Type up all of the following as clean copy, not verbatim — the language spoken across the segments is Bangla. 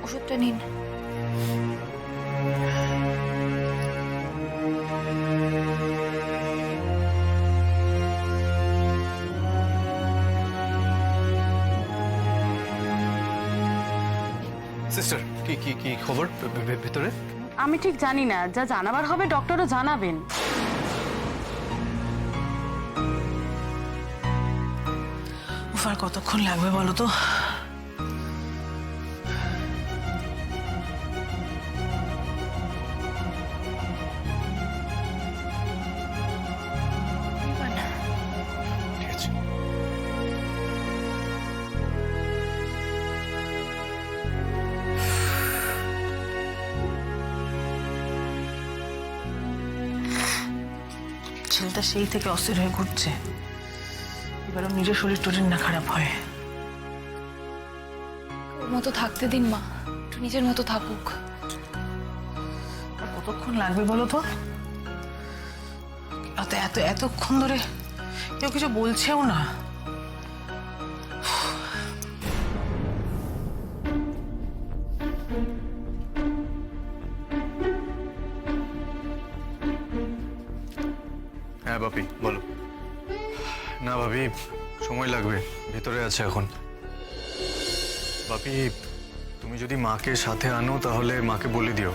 ওষুধটা নিন। সিস্টার, কি কি কি খবর ভেতরে? আমি ঠিক জানি না, যা জানাবার হবে ডক্টরও জানাবেন। আর কতক্ষণ লাগবে বলো তো? ঠিক আছে। ছেলেটা সেই থেকে অস্থির হয়ে ঘুরছে। এবারও নিজের শরীর টরির না খারাপ হয়। ওর মতো থাকতে দিন মা, একটু নিজের মতো থাকুক। আর কতক্ষণ লাগবে বলো তো? এতক্ষণ ধরে কেউ কিছু বলছেও না। হ্যাঁ বাপি, বলো। না ভাবি, সময় লাগবে, ভিতরে আছে এখন। বাপি, তুমি যদি মাকে সাথে আনো তাহলে মাকে বলে দিও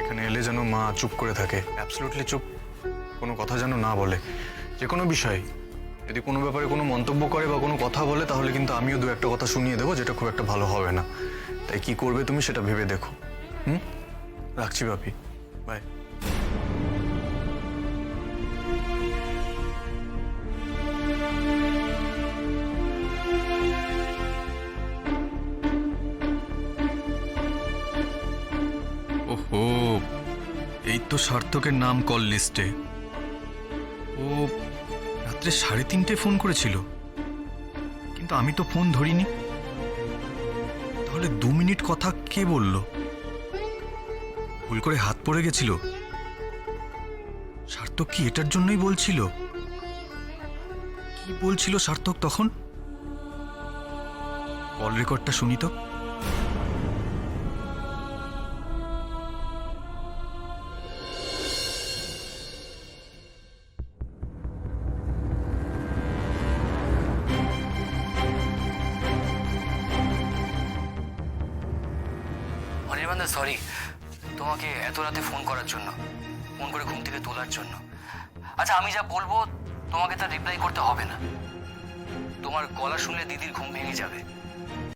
এখানে এলে যেন মা চুপ করে থাকে, অ্যাবসলিউটলি চুপ, কোনো কথা যেন না বলে। যে কোনো বিষয় যদি কোনো ব্যাপারে কোনো মন্তব্য করে বা কোনো কথা বলে তাহলে কিন্তু আমিও দু একটা কথা শুনিয়ে দেবো, যেটা খুব একটা ভালো হবে না। তাই কি করবে তুমি সেটা ভেবে দেখো। রাখছি বাপি, বাই। ওহো, এই তো সার্থকের নাম কল লিস্টে। ও রাত্রে 3:30 ফোন করেছিল, কিন্তু আমি তো ফোন ধরিনি। তাহলে 2 মিনিট কথা কে বলল? ভুল করে হাত পড়ে গেছিল? সার্থক কি এটার জন্যই বলছিল? কি বলছিল সার্থক তখন? কল রেকর্ডটা শুনি তো। অনির্বাণদা, সরি তোমাকে এত রাতে ফোন করার জন্য, ফোন করে ঘুম থেকে তোলার জন্য। আচ্ছা, আমি যা বলবো তোমাকে তার রিপ্লাই করতে হবে না। তোমার গলা শুনলে দিদির ঘুম ভেঙে যাবে।